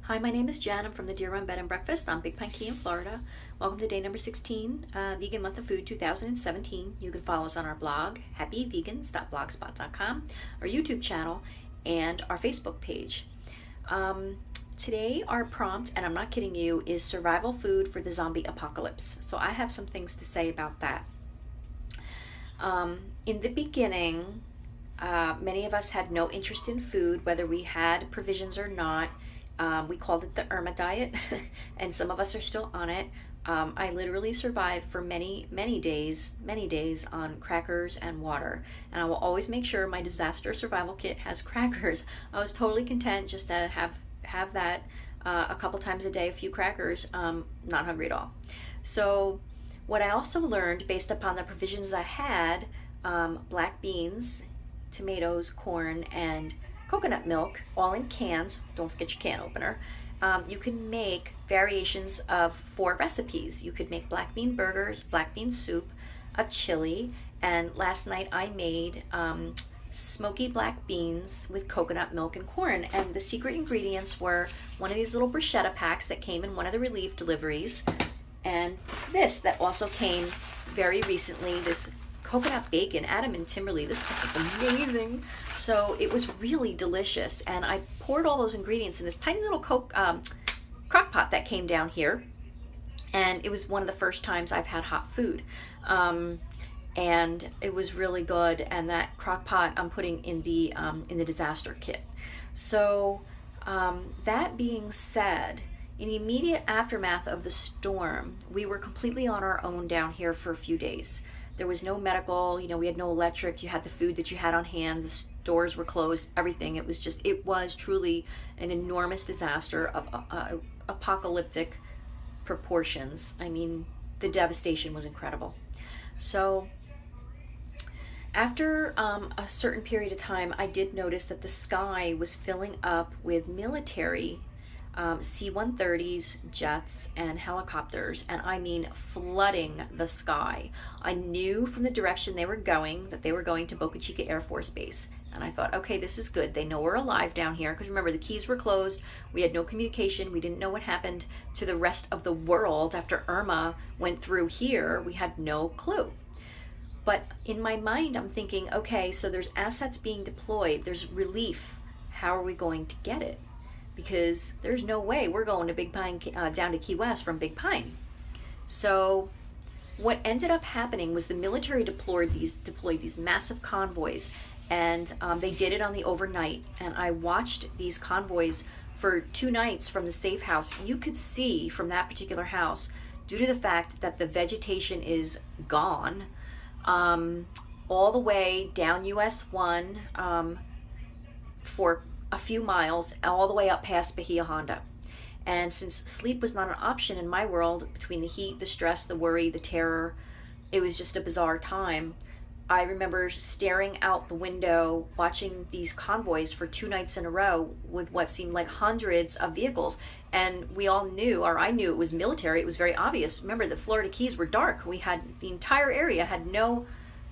Hi, my name is Jen. I'm from the Deer Run Bed and Breakfast on Big Pine Key in Florida. Welcome to day number 16, Vegan Month of Food 2017. You can follow us on our blog, happyvegans.blogspot.com, our YouTube channel, and our Facebook page. Today, our prompt, and I'm not kidding you, is survival food for the zombie apocalypse. So I have some things to say about that. In the beginning, many of us had no interest in food, whether we had provisions or not. We called it the Irma diet, and some of us are still on it. I literally survived for many days on crackers and water. And I will always make sure my disaster survival kit has crackers. I was totally content just to have that a couple times a day, a few crackers, not hungry at all. So what I also learned based upon the provisions I had, black beans, tomatoes, corn, and coconut milk, all in cans. Don't forget your can opener. You can make variations of 4 recipes. You could make black bean burgers, black bean soup, a chili, and last night I made smoky black beans with coconut milk and corn. And the secret ingredients were one of these little bruschetta packs that came in one of the relief deliveries, and this that also came very recently, this coconut bacon, Adam and Timberly. This stuff is amazing. So it was really delicious, and I poured all those ingredients in this tiny little crock pot that came down here, and it was one of the first times I've had hot food, and it was really good. And that crock pot I'm putting in the disaster kit. So that being said, in the immediate aftermath of the storm, we were completely on our own down here for a few days. There was no medical, we had no electric. You had the food that you had on hand. The stores were closed, everything. It was truly an enormous disaster of apocalyptic proportions. I mean, the devastation was incredible. So after a certain period of time, I did notice that the sky was filling up with military C-130s, jets, and helicopters, and I mean flooding the sky. I knew from the direction they were going that they were going to Boca Chica Air Force Base, and I thought, okay, this is good. They know we're alive down here, because remember, the Keys were closed. We had no communication. We didn't know what happened to the rest of the world after Irma went through here. We had no clue. But in my mind, I'm thinking, okay, so there's assets being deployed. There's relief. How are we going to get it? Because there's no way we're going to Big Pine, down to Key West from Big Pine. So what ended up happening was the military deployed these massive convoys, and they did it on the overnight. And I watched these convoys for 2 nights from the safe house. You could see from that particular house, due to the fact that the vegetation is gone, all the way down US 1 for a few miles, all the way up past Bahia Honda. And since sleep was not an option in my world, between the heat, the stress, the worry, the terror, it was just a bizarre time. I remember staring out the window, watching these convoys for 2 nights in a row with what seemed like hundreds of vehicles. And we all knew, or I knew, it was military. It was very obvious. Remember, the Florida Keys were dark. The entire area had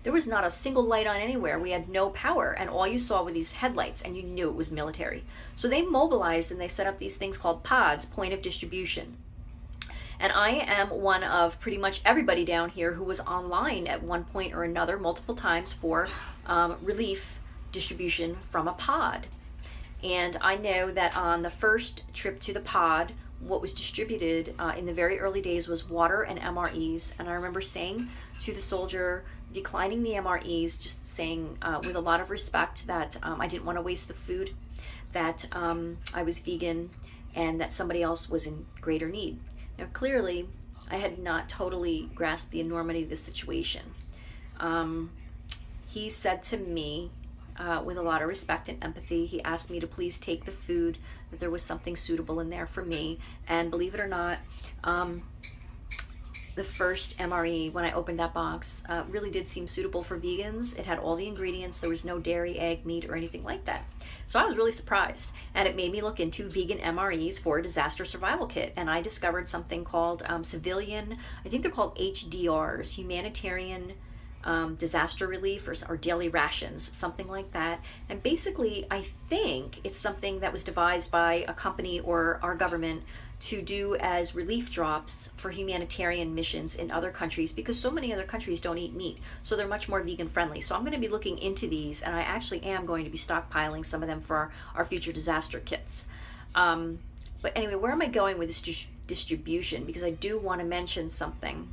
there was not a single light on anywhere. We had no power, and all you saw were these headlights, and you knew it was military. So they mobilized, and they set up these things called pods, point of distribution. And I am one of pretty much everybody down here who was online at one point or another, multiple times, for relief distribution from a pod. And I know that on the first trip to the pod, what was distributed in the very early days was water and MREs. And I remember saying to the soldier, declining the MREs, just saying with a lot of respect that I didn't want to waste the food, that I was vegan, and that somebody else was in greater need. Now, clearly, I had not totally grasped the enormity of the situation. He said to me, with a lot of respect and empathy, he asked me to please take the food, that there was something suitable in there for me. And believe it or not, the first MRE, when I opened that box, really did seem suitable for vegans. It had all the ingredients. There was no dairy, egg, meat, or anything like that. So I was really surprised, and it made me look into vegan MREs for a disaster survival kit. And I discovered something called civilian, I think they're called HDRs, humanitarian disaster relief or daily rations, something like that. And basically, I think it's something that was devised by a company or our government to do as relief drops for humanitarian missions in other countries, because so many other countries don't eat meat. So they're much more vegan friendly. So I'm going to be looking into these, and I actually am going to be stockpiling some of them for our future disaster kits. But anyway, where am I going with this distribution? Because I do want to mention something.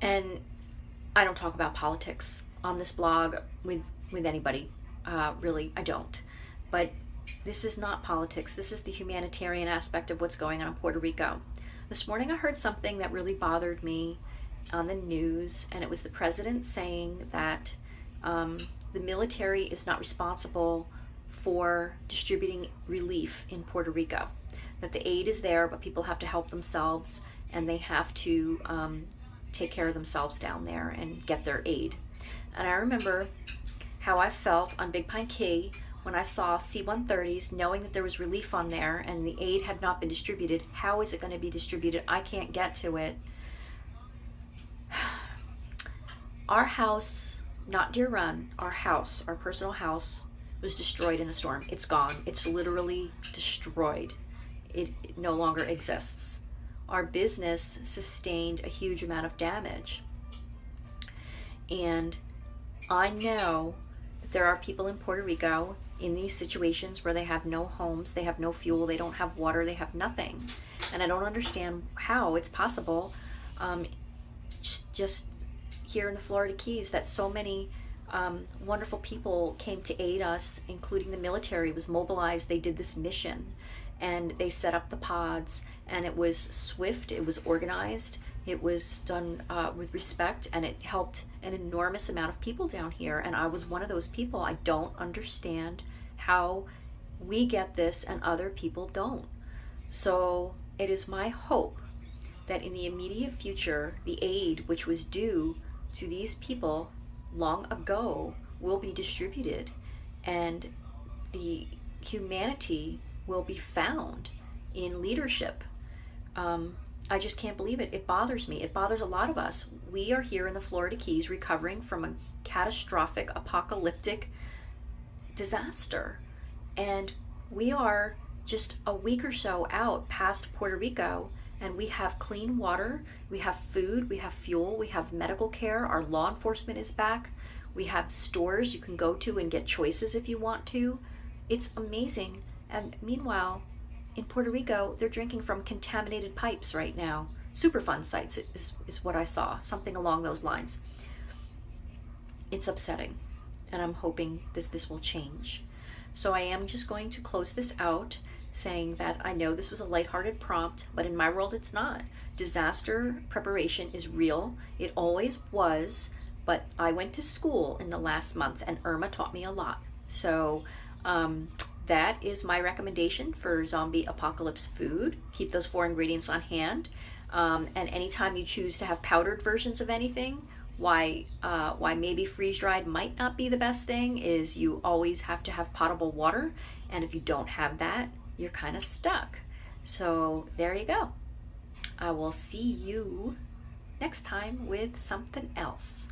And I don't talk about politics on this blog with anybody. Really, I don't. But this is not politics. This is the humanitarian aspect of what's going on in Puerto Rico. This morning I heard something that really bothered me on the news, and it was the president saying that the military is not responsible for distributing relief in Puerto Rico. That the aid is there, but people have to help themselves, and they have to take care of themselves down there and get their aid. And I remember how I felt on Big Pine Key when I saw C-130s, knowing that there was relief on there and the aid had not been distributed. How is it going to be distributed? I can't get to it. Our house, not Deer Run, our house, our personal house, was destroyed in the storm. It's gone. It's literally destroyed. It no longer exists. Our business sustained a huge amount of damage. And I know that there are people in Puerto Rico in these situations where they have no homes, they have no fuel, they don't have water, they have nothing. And I don't understand how it's possible, just here in the Florida Keys, that so many wonderful people came to aid us, including the military was mobilized. They did this mission, and they set up the pods, and it was swift, it was organized, it was done with respect, and it helped an enormous amount of people down here. And I was one of those people. I don't understand how we get this and other people don't. So it is my hope that in the immediate future, the aid which was due to these people long ago will be distributed, and the humanity will be found in leadership. I just can't believe it. It bothers me. It bothers a lot of us. We are here in the Florida Keys recovering from a catastrophic, apocalyptic disaster. And we are just a week or so out past Puerto Rico, and we have clean water, we have food, we have fuel, we have medical care, our law enforcement is back, we have stores you can go to and get choices if you want to. It's amazing. And meanwhile, in Puerto Rico, they're drinking from contaminated pipes right now. Superfund sites is what I saw, something along those lines. It's upsetting, and I'm hoping this will change. So I am just going to close this out saying that I know this was a lighthearted prompt, but in my world it's not. Disaster preparation is real. It always was, but I went to school in the last month, and Irma taught me a lot. So that is my recommendation for zombie apocalypse food. Keep those 4 ingredients on hand. And anytime you choose to have powdered versions of anything, why maybe freeze-dried might not be the best thing is you always have to have potable water. And if you don't have that, you're kind of stuck. So there you go. I will see you next time with something else.